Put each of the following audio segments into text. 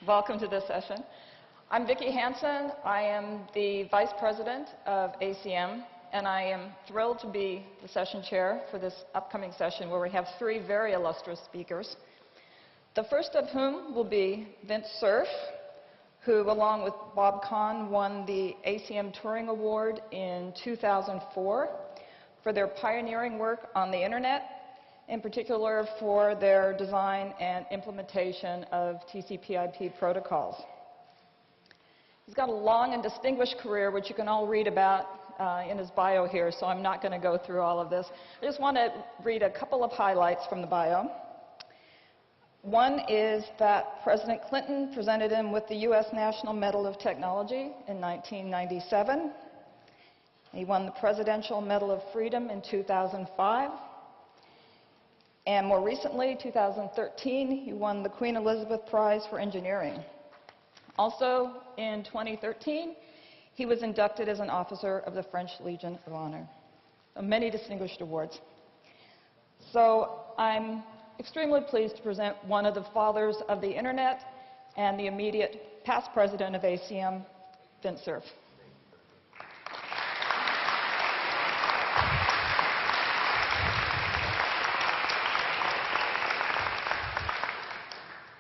Welcome to this session. I'm Vicki Hansen. I am the Vice President of ACM, and I am thrilled to be the session chair for this upcoming session where we have three very illustrious speakers. The first of whom will be Vinton Cerf, who, along with Bob Kahn, won the ACM Turing Award in 2004 for their pioneering work on the Internet, in particular for their design and implementation of TCP/IP protocols. He's got a long and distinguished career, which you can all read about in his bio here, so I'm not going to go through all of this. I just want to read a couple of highlights from the bio. One is that President Clinton presented him with the U.S. National Medal of Technology in 1997. He won the Presidential Medal of Freedom in 2005. And more recently, 2013, he won the Queen Elizabeth Prize for Engineering. Also, in 2013, he was inducted as an officer of the French Legion of Honor. So many distinguished awards. So I'm extremely pleased to present one of the fathers of the Internet and the immediate past president of ACM, Vinton Cerf.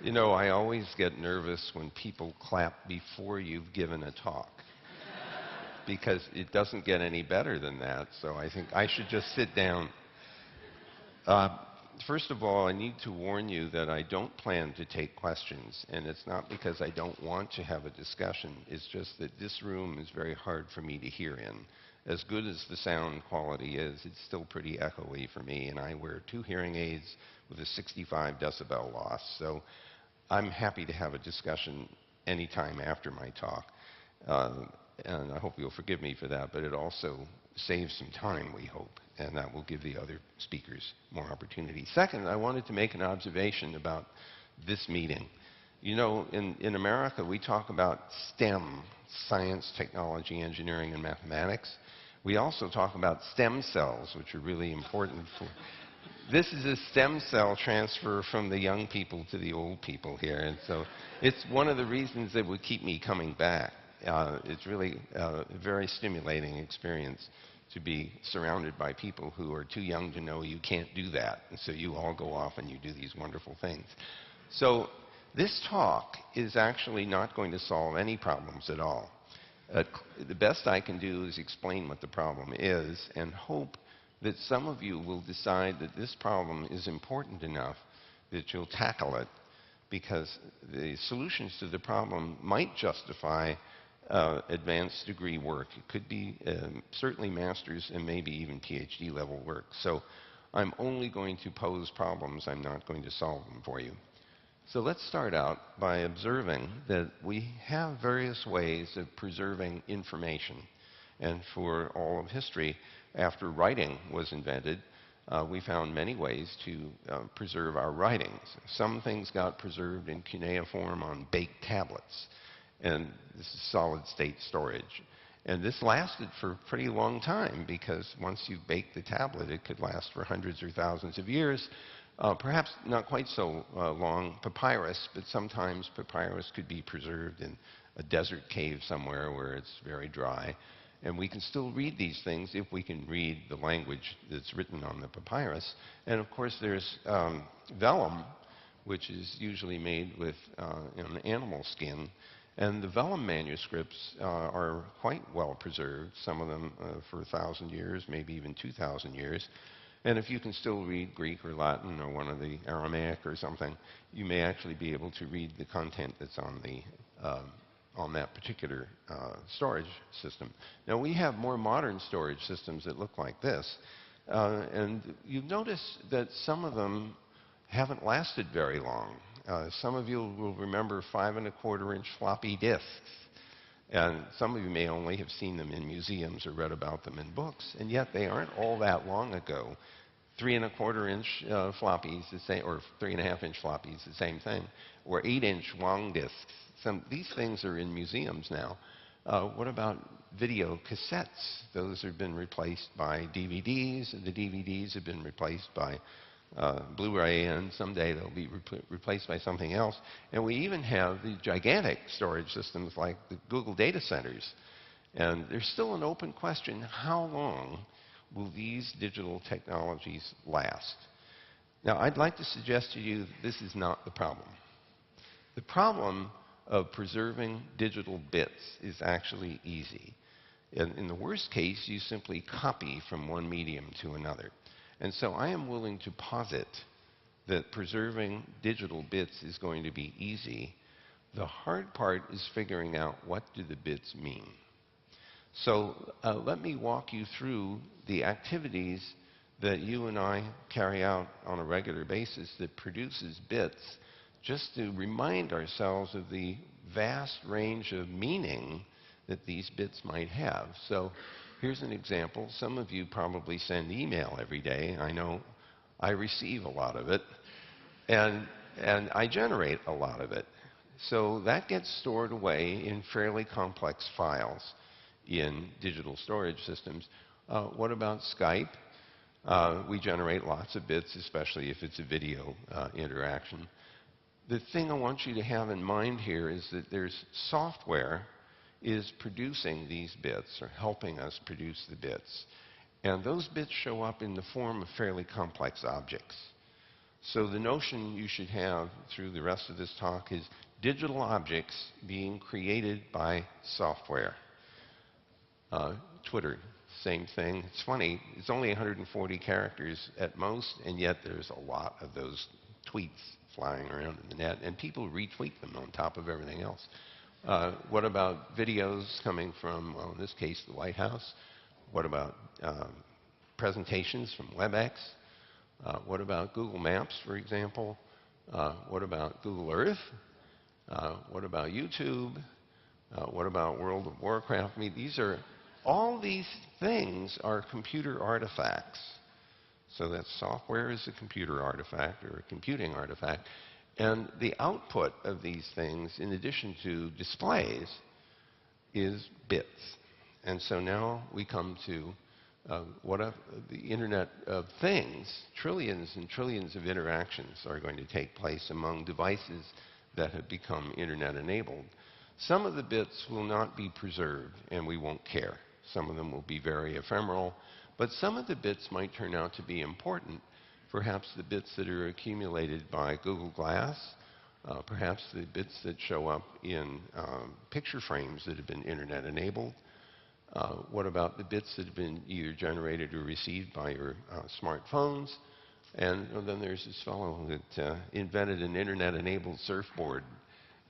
You know, I always get nervous when people clap before you've given a talk, because it doesn't get any better than that, so I think I should just sit down. First of all, I need to warn you that I don't plan to take questions, and it's not because I don't want to have a discussion. It's just that this room is very hard for me to hear in. As good as the sound quality is, it's still pretty echoey for me, and I wear 2 hearing aids with a 65 decibel loss. So I'm happy to have a discussion anytime after my talk, and I hope you'll forgive me for that, but it also saves some time, we hope, and that will give the other speakers more opportunity. Second, I wanted to make an observation about this meeting. You know, in America, we talk about STEM, science, technology, engineering, and mathematics. We also talk about stem cells, which are really important for... This is a stem cell transfer from the young people to the old people here, and so it's one of the reasons that would keep me coming back. It's really a very stimulating experience to be surrounded by people who are too young to know you can't do that, and so you all go off and you do these wonderful things. So this talk is actually not going to solve any problems at all. The best I can do is explain what the problem is and hope that some of you will decide that this problem is important enough that you'll tackle it, because the solutions to the problem might justify advanced degree work. It could be certainly master's and maybe even PhD level work. So I'm only going to pose problems. I'm not going to solve them for you. So let's start out by observing that we have various ways of preserving information. And for all of history, after writing was invented, we found many ways to preserve our writings. Some things got preserved in cuneiform on baked tablets, and this is solid-state storage. And this lasted for a pretty long time, because once you bake the tablet, it could last for hundreds or thousands of years. Perhaps not quite so long papyrus, but sometimes papyrus could be preserved in a desert cave somewhere where it's very dry. And we can still read these things if we can read the language that's written on the papyrus. And of course, there's vellum, which is usually made with an animal skin. And the vellum manuscripts are quite well preserved, some of them for 1,000 years, maybe even 2,000 years. And if you can still read Greek or Latin or one of the Aramaic or something, you may actually be able to read the content that's on that particular storage system. Now, we have more modern storage systems that look like this, and you've noticed that some of them haven't lasted very long. Some of you will remember 5¼ floppy disks, and some of you may only have seen them in museums or read about them in books, and yet they aren't all that long ago. 3¼ floppies, or 3½ floppies, the same thing, or 8 long disks. These things are in museums now. What about video cassettes? Those have been replaced by DVDs, and the DVDs have been replaced by Blu-ray, and someday they'll be replaced by something else. And we even have the gigantic storage systems like the Google data centers. And there's still an open question: how long will these digital technologies last? Now, I'd like to suggest to you that this is not the problem. The problem of preserving digital bits is actually easy. In the worst case, you simply copy from one medium to another. And so I am willing to posit that preserving digital bits is going to be easy. The hard part is figuring out what do the bits mean. So let me walk you through the activities that you and I carry out on a regular basis that produces bits, just to remind ourselves of the vast range of meaning that these bits might have. So here's an example. Some of you probably send email every day. I know I receive a lot of it, and I generate a lot of it. So that gets stored away in fairly complex files in digital storage systems. What about Skype? We generate lots of bits, especially if it's a video interaction. The thing I want you to have in mind here is that there's software is producing these bits, or helping us produce the bits. And those bits show up in the form of fairly complex objects. So the notion you should have through the rest of this talk is digital objects being created by software. Twitter, same thing. It's funny, it's only 140 characters at most, and yet there's a lot of those tweets flying around in the net, and people retweet them on top of everything else. What about videos coming from, well, in this case, the White House? What about presentations from WebEx? What about Google Maps, for example? What about Google Earth? What about YouTube? What about World of Warcraft? I mean, all these things are computer artifacts. So that software is a computer artifact, or a computing artifact. And the output of these things, in addition to displays, is bits. And so now we come to the Internet of Things. Trillions and trillions of interactions are going to take place among devices that have become Internet-enabled. Some of the bits will not be preserved, and we won't care. Some of them will be very ephemeral. But some of the bits might turn out to be important. Perhaps the bits that are accumulated by Google Glass, perhaps the bits that show up in picture frames that have been Internet-enabled. What about the bits that have been either generated or received by your smartphones? And then there's this fellow that invented an Internet-enabled surfboard.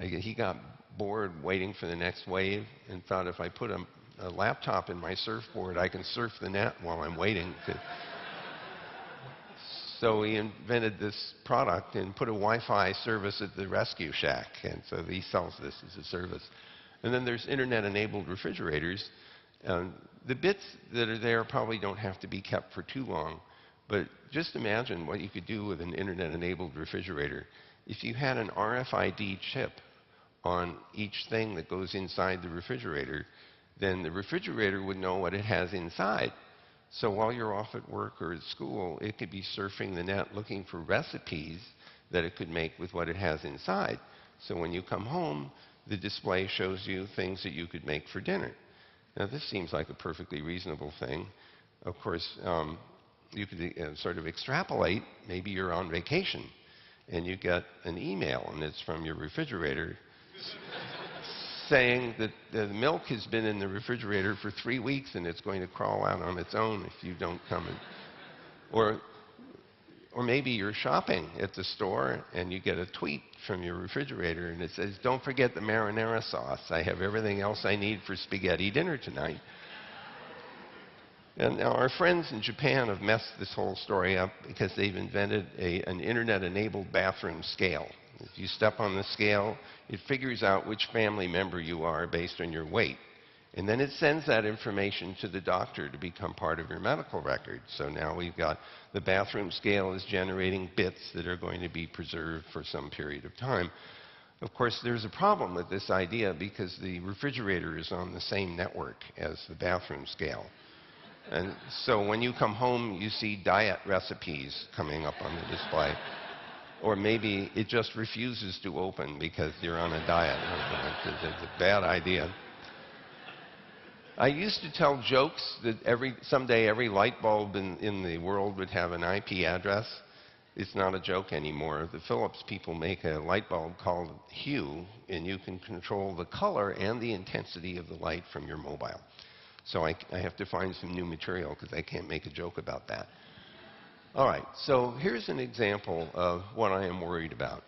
He got bored waiting for the next wave and thought, if I put a laptop in my surfboard, I can surf the net while I'm waiting. So he invented this product and put a Wi-Fi service at the rescue shack. And so he sells this as a service. And then there's Internet-enabled refrigerators. The bits that are there probably don't have to be kept for too long. But just imagine what you could do with an Internet-enabled refrigerator. If you had an RFID chip on each thing that goes inside the refrigerator, then the refrigerator would know what it has inside. So while you're off at work or at school, it could be surfing the net looking for recipes that it could make with what it has inside. So when you come home, the display shows you things that you could make for dinner. Now, this seems like a perfectly reasonable thing. Of course, you could sort of extrapolate. Maybe you're on vacation, and you get an email, and it's from your refrigerator saying that the milk has been in the refrigerator for 3 weeks and it's going to crawl out on its own if you don't come in. Or maybe you're shopping at the store and you get a tweet from your refrigerator and it says, don't forget the marinara sauce. I have everything else I need for spaghetti dinner tonight. And now our friends in Japan have messed this whole story up because they've invented an Internet-enabled bathroom scale. If you step on the scale, it figures out which family member you are based on your weight. And then it sends that information to the doctor to become part of your medical record. So now we've got the bathroom scale is generating bits that are going to be preserved for some period of time. Of course, there's a problem with this idea because the refrigerator is on the same network as the bathroom scale. And so when you come home, you see diet recipes coming up on the display. Or maybe it just refuses to open because you're on a diet. It's a bad idea. I used to tell jokes that someday every light bulb in the world would have an IP address. It's not a joke anymore. The Philips people make a light bulb called Hue, and you can control the color and the intensity of the light from your mobile. So I have to find some new material because I can't make a joke about that. All right, so here's an example of what I am worried about.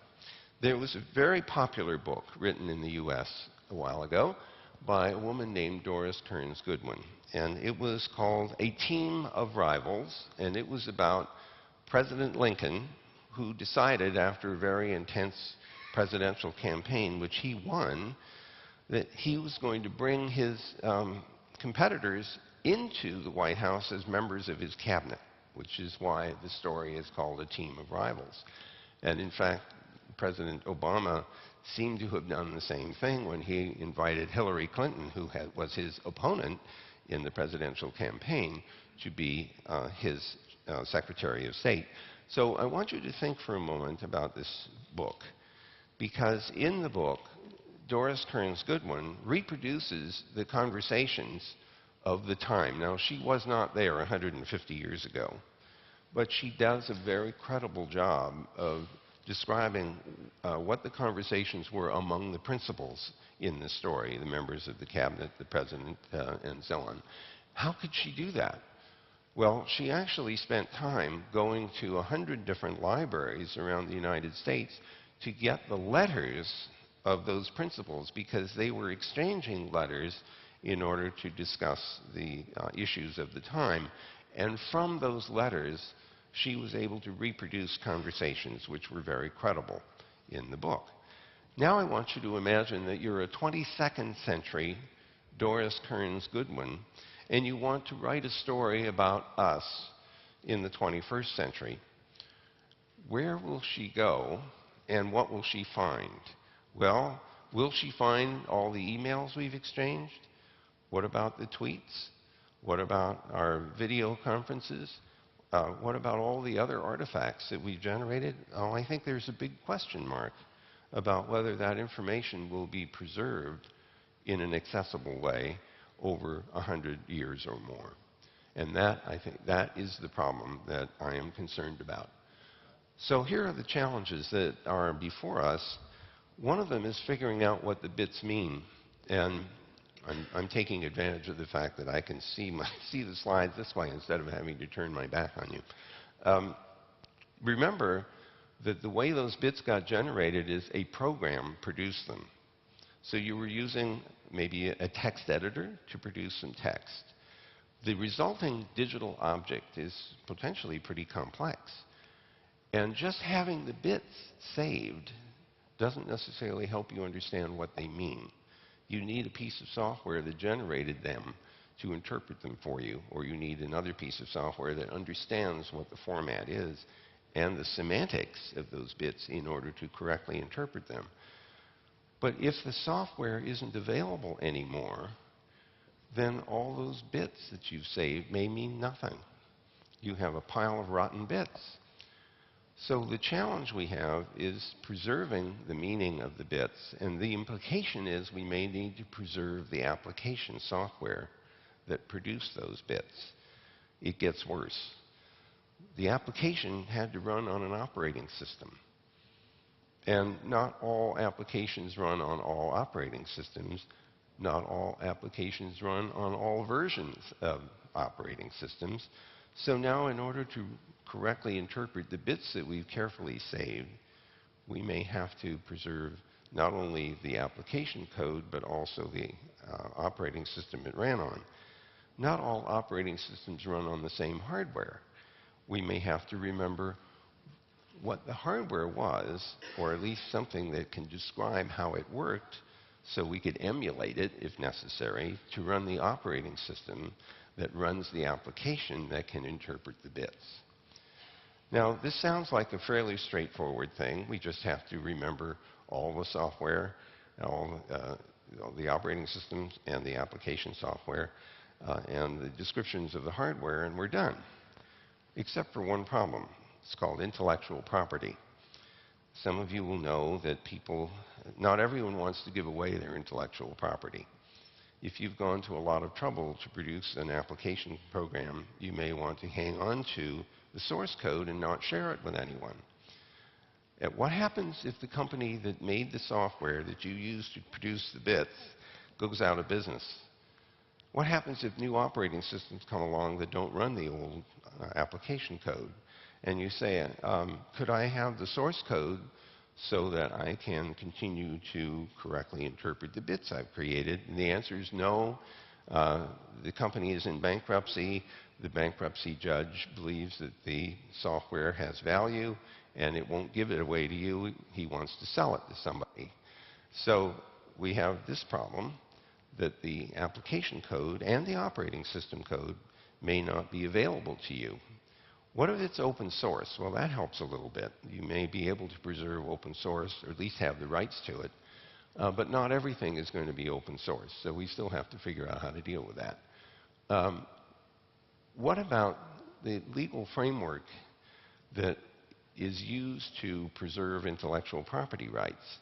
There was a very popular book written in the US a while ago by a woman named Doris Kearns Goodwin. And it was called A Team of Rivals, and it was about President Lincoln, who decided after a very intense presidential campaign, which he won, that he was going to bring his competitors into the White House as members of his cabinet, which is why the story is called A Team of Rivals. And in fact, President Obama seemed to have done the same thing when he invited Hillary Clinton, who was his opponent in the presidential campaign, to be his Secretary of State. So I want you to think for a moment about this book, because in the book, Doris Kearns Goodwin reproduces the conversations of the time. Now, she was not there 150 years ago, but she does a very credible job of describing what the conversations were among the principals in the story, the members of the cabinet, the president, and so on. How could she do that? Well, she actually spent time going to 100 different libraries around the United States to get the letters of those principals, because they were exchanging letters in order to discuss the issues of the time. And from those letters, she was able to reproduce conversations which were very credible in the book. Now I want you to imagine that you're a 22nd century Doris Kearns Goodwin, and you want to write a story about us in the 21st century. Where will she go, and what will she find? Well, will she find all the emails we've exchanged? What about the tweets? What about our video conferences? What about all the other artifacts that we've generated? Oh, I think there's a big question mark about whether that information will be preserved in an accessible way over 100 years or more. And that, I think, that is the problem that I am concerned about. So here are the challenges that are before us. One of them is figuring out what the bits mean. And I'm taking advantage of the fact that I can see the slides this way instead of having to turn my back on you. Remember that the way those bits got generated is a program produced them. So you were using maybe a text editor to produce some text. The resulting digital object is potentially pretty complex. And just having the bits saved doesn't necessarily help you understand what they mean. You need a piece of software that generated them to interpret them for you, or you need another piece of software that understands what the format is and the semantics of those bits in order to correctly interpret them. But if the software isn't available anymore, then all those bits that you've saved may mean nothing. You have a pile of rotten bits. So the challenge we have is preserving the meaning of the bits, and the implication is we may need to preserve the application software that produced those bits. It gets worse. The application had to run on an operating system. And not all applications run on all operating systems. Not all applications run on all versions of operating systems. So now, in order to correctly interpret the bits that we've carefully saved, we may have to preserve not only the application code, but also the operating system it ran on. Not all operating systems run on the same hardware. We may have to remember what the hardware was, or at least something that can describe how it worked, so we could emulate it, if necessary, to run the operating system that runs the application that can interpret the bits. Now, this sounds like a fairly straightforward thing. We just have to remember all the software, all the operating systems and the application software. and the descriptions of the hardware, and we're done. Except for one problem. It's called intellectual property. Some of you will know that not everyone wants to give away their intellectual property. If you've gone to a lot of trouble to produce an application program, you may want to hang on to the source code and not share it with anyone. What happens if the company that made the software that you use to produce the bits goes out of business? What happens if new operating systems come along that don't run the old application code? And you say, could I have the source code so that I can continue to correctly interpret the bits I've created? And the answer is no. The company is in bankruptcy. The bankruptcy judge believes that the software has value, and it won't give it away to you. He wants to sell it to somebody. So we have this problem that the application code and the operating system code may not be available to you. What if it's open source? Well, that helps a little bit. You may be able to preserve open source, or at least have the rights to it. But not everything is going to be open source, so we still have to figure out how to deal with that. What about the legal framework that is used to preserve intellectual property rights?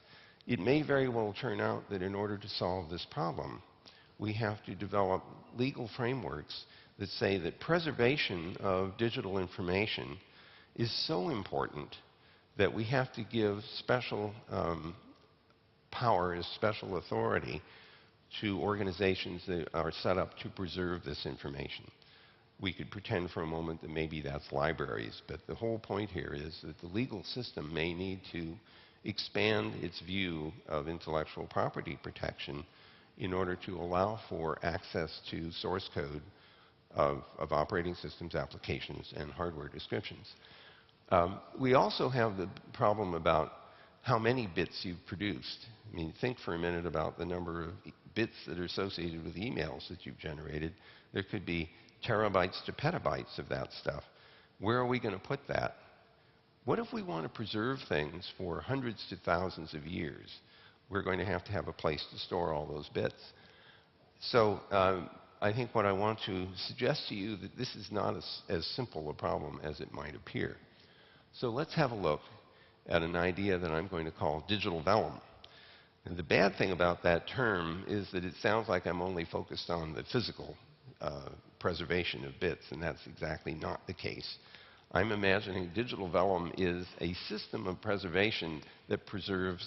It may very well turn out that in order to solve this problem, we have to develop legal frameworks that say that preservation of digital information is so important that we have to give special power, special authority to organizations that are set up to preserve this information. We could pretend for a moment that maybe that's libraries, but the whole point here is that the legal system may need to expand its view of intellectual property protection in order to allow for access to source code of operating systems, applications, and hardware descriptions. We also have the problem about how many bits you've produced. I mean, think for a minute about the number of bits that are associated with emails that you've generated. There could be terabytes to petabytes of that stuff. Where are we going to put that? What if we want to preserve things for hundreds to thousands of years? We're going to have a place to store all those bits. So I think what I want to suggest to you that this is not as simple a problem as it might appear. So let's have a look at an idea that I'm going to call Digital Vellum. And the bad thing about that term is that it sounds like I'm only focused on the physical preservation of bits, and that's exactly not the case. I'm imagining Digital Vellum is a system of preservation that preserves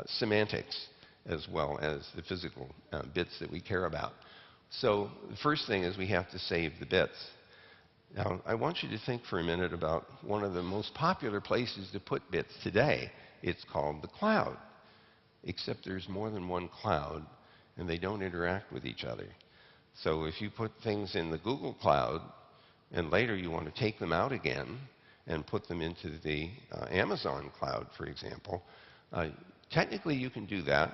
semantics as well as the physical bits that we care about. So the first thing is we have to save the bits. Now, I want you to think for a minute about one of the most popular places to put bits today. It's called the cloud, except there's more than one cloud, and they don't interact with each other. So if you put things in the Google Cloud, and later you want to take them out again and put them into the Amazon Cloud, for example, technically you can do that.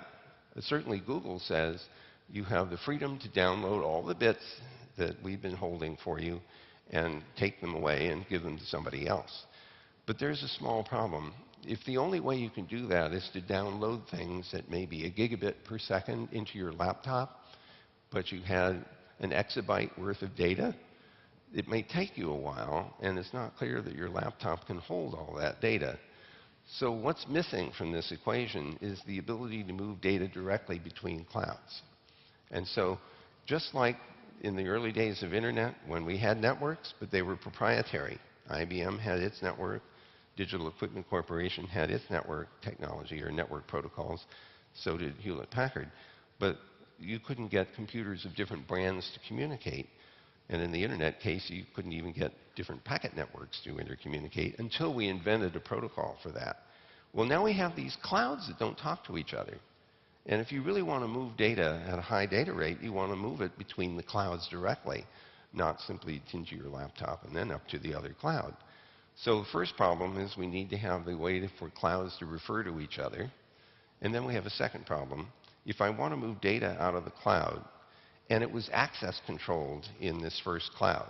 Certainly Google says you have the freedom to download all the bits that we've been holding for you and take them away and give them to somebody else. But there's a small problem. If the only way you can do that is to download things at maybe a gigabit per second into your laptop, but you had an exabyte worth of data, it may take you a while, and it's not clear that your laptop can hold all that data. So what's missing from this equation is the ability to move data directly between clouds. And so just like in the early days of Internet, when we had networks, but they were proprietary. IBM had its network. Digital Equipment Corporation had its network technology or network protocols. So did Hewlett-Packard. But you couldn't get computers of different brands to communicate. And in the Internet case, you couldn't even get different packet networks to intercommunicate until we invented a protocol for that. Well, now we have these clouds that don't talk to each other. And if you really want to move data at a high data rate, you want to move it between the clouds directly, not simply into your laptop and then up to the other cloud. So the first problem is we need to have the way for clouds to refer to each other. And then we have a second problem. If I want to move data out of the cloud, and it was access controlled in this first cloud,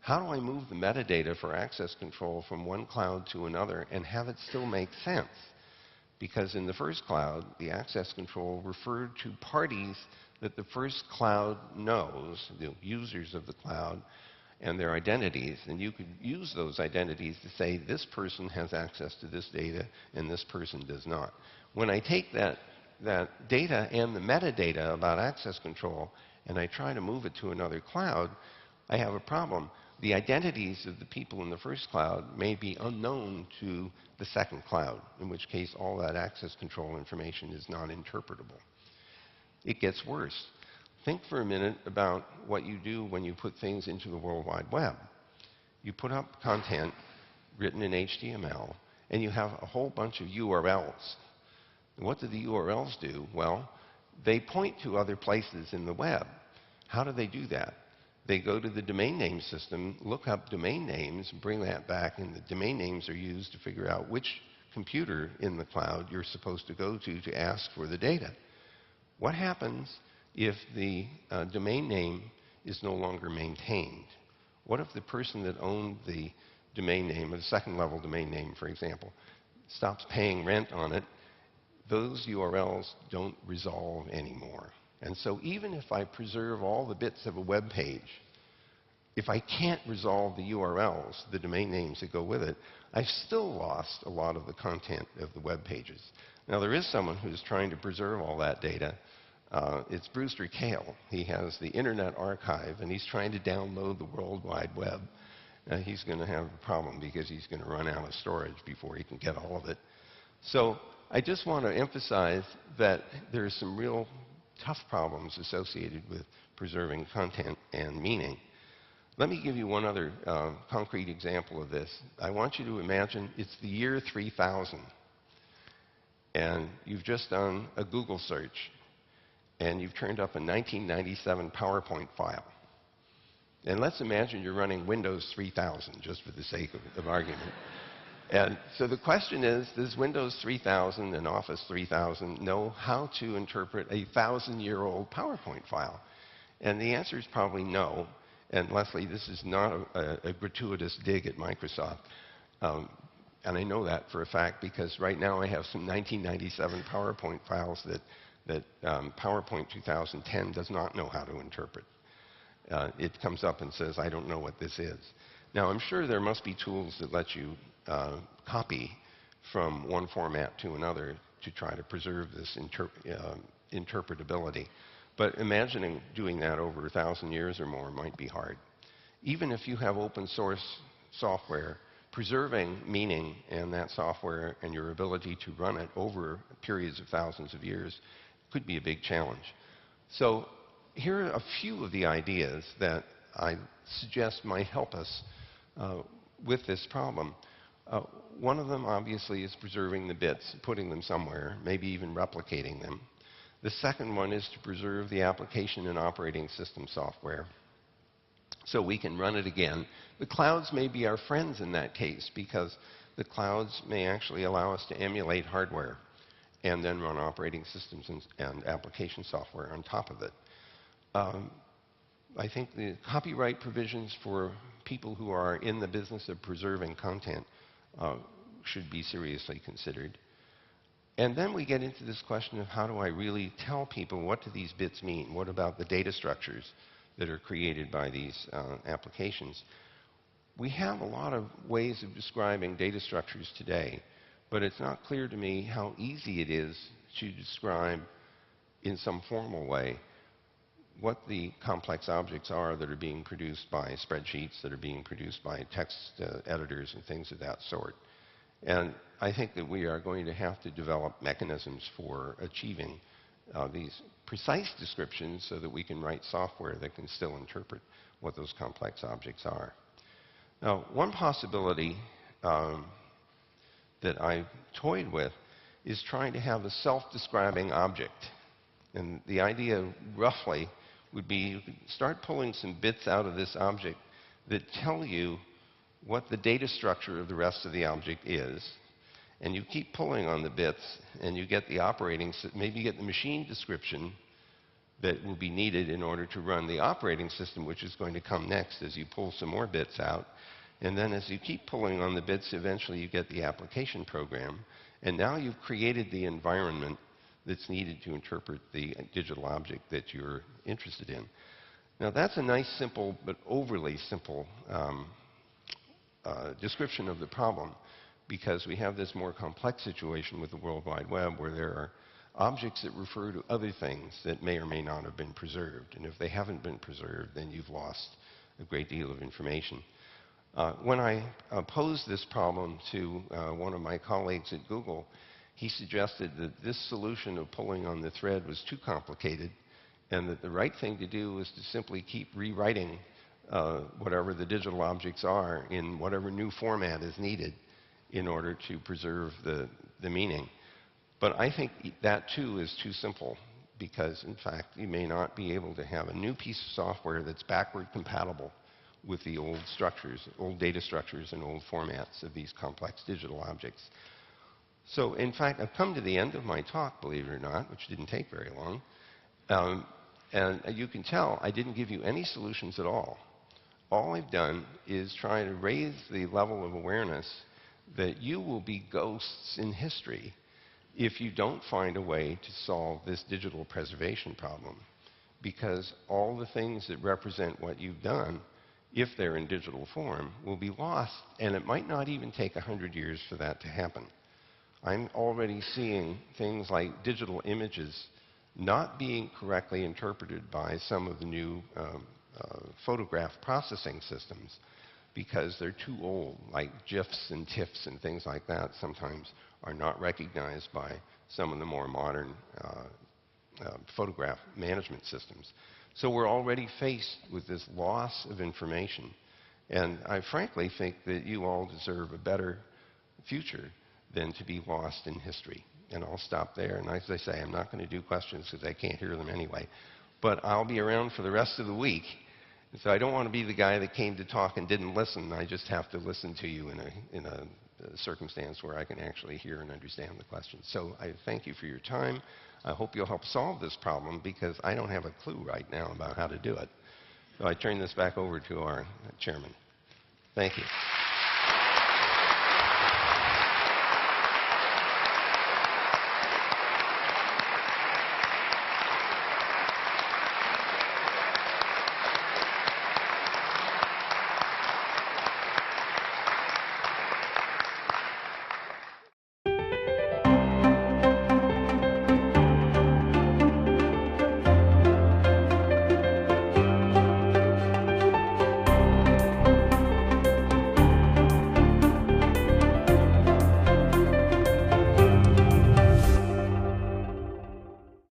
how do I move the metadata for access control from one cloud to another and have it still make sense? because in the first cloud, the access control referred to parties that the first cloud knows, the users of the cloud, and their identities. And you could use those identities to say this person has access to this data and this person does not. When I take that data and the metadata about access control and I try to move it to another cloud, I have a problem. The identities of the people in the first cloud may be unknown to the second cloud, in which case all that access control information is not interpretable. It gets worse. Think for a minute about what you do when you put things into the World Wide Web. You put up content written in HTML, and you have a whole bunch of URLs. And what do the URLs do? Well, they point to other places in the web. How do they do that? They go to the domain name system, look up domain names, bring that back, and the domain names are used to figure out which computer in the cloud you're supposed to go to ask for the data. What happens if the domain name is no longer maintained? What if the person that owned the domain name, a second-level domain name, for example, stops paying rent on it? Those URLs don't resolve anymore. And so even if I preserve all the bits of a web page, if I can't resolve the URLs, the domain names that go with it, I've still lost a lot of the content of the web pages. Now, there is someone who's trying to preserve all that data. It's Brewster Kahle. He has the Internet Archive, and he's trying to download the World Wide Web. He's going to have a problem because he's going to run out of storage before he can get all of it. So I just want to emphasize that there's some real tough problems associated with preserving content and meaning. Let me give you one other concrete example of this. I want you to imagine it's the year 3000, and you've just done a Google search, and you've turned up a 1997 PowerPoint file. And let's imagine you're running Windows 3000, just for the sake of argument. And so the question is, does Windows 3000 and Office 3000 know how to interpret a 1,000-year-old PowerPoint file? And the answer is probably no. And Leslie, this is not a gratuitous dig at Microsoft. And I know that for a fact because right now I have some 1997 PowerPoint files that PowerPoint 2010 does not know how to interpret. It comes up and says, I don't know what this is. Now, I'm sure there must be tools that let you copy from one format to another to try to preserve this interpretability. But imagining doing that over 1,000 years or more might be hard. Even if you have open source software, preserving meaning and that software and your ability to run it over periods of thousands of years could be a big challenge. So here are a few of the ideas that I suggest might help us with this problem. One of them, obviously, is preserving the bits, putting them somewhere, maybe even replicating them. The second one is to preserve the application and operating system software so we can run it again. The clouds may be our friends in that case because the clouds may actually allow us to emulate hardware and then run operating systems and application software on top of it. I think the copyright provisions for people who are in the business of preserving content should be seriously considered. And then we get into this question of how do I really tell people what do these bits mean? What about the data structures that are created by these applications? We have a lot of ways of describing data structures today, but it's not clear to me how easy it is to describe in some formal way what the complex objects are that are being produced by spreadsheets, that are being produced by text editors and things of that sort. And I think that we are going to have to develop mechanisms for achieving these precise descriptions so that we can write software that can still interpret what those complex objects are. Now, one possibility that I toyed with is trying to have a self-describing object. And the idea, roughly, would be you could start pulling some bits out of this object that tell you what the data structure of the rest of the object is. And you keep pulling on the bits, and you get the operating system, maybe you get the machine description that will be needed in order to run the operating system, which is going to come next as you pull some more bits out. And then as you keep pulling on the bits, eventually you get the application program. And now you've created the environment that's needed to interpret the digital object that you're interested in. Now that's a nice, simple, but overly simple description of the problem, because we have this more complex situation with the World Wide Web where there are objects that refer to other things that may or may not have been preserved. And if they haven't been preserved, then you've lost a great deal of information. When I posed this problem to one of my colleagues at Google, he suggested that this solution of pulling on the thread was too complicated, and that the right thing to do was to simply keep rewriting whatever the digital objects are in whatever new format is needed in order to preserve the meaning. But I think that too is too simple, because in fact you may not be able to have a new piece of software that's backward compatible with the old structures, old data structures and old formats of these complex digital objects. So in fact, I've come to the end of my talk, believe it or not, which didn't take very long. And you can tell I didn't give you any solutions at all. All I've done is try to raise the level of awareness that you will be ghosts in history if you don't find a way to solve this digital preservation problem. Because all the things that represent what you've done, if they're in digital form, will be lost, and it might not even take 100 years for that to happen. I'm already seeing things like digital images not being correctly interpreted by some of the new photograph processing systems because they're too old, like GIFs and TIFFs and things like that sometimes are not recognized by some of the more modern photograph management systems. So we're already faced with this loss of information. And I frankly think that you all deserve a better future than to be lost in history. And I'll stop there. And as I say, I'm not going to do questions because I can't hear them anyway. But I'll be around for the rest of the week. And so I don't want to be the guy that came to talk and didn't listen. I just have to listen to you in a circumstance where I can actually hear and understand the questions. So I thank you for your time. I hope you'll help solve this problem, because I don't have a clue right now about how to do it. So I turn this back over to our chairman. Thank you.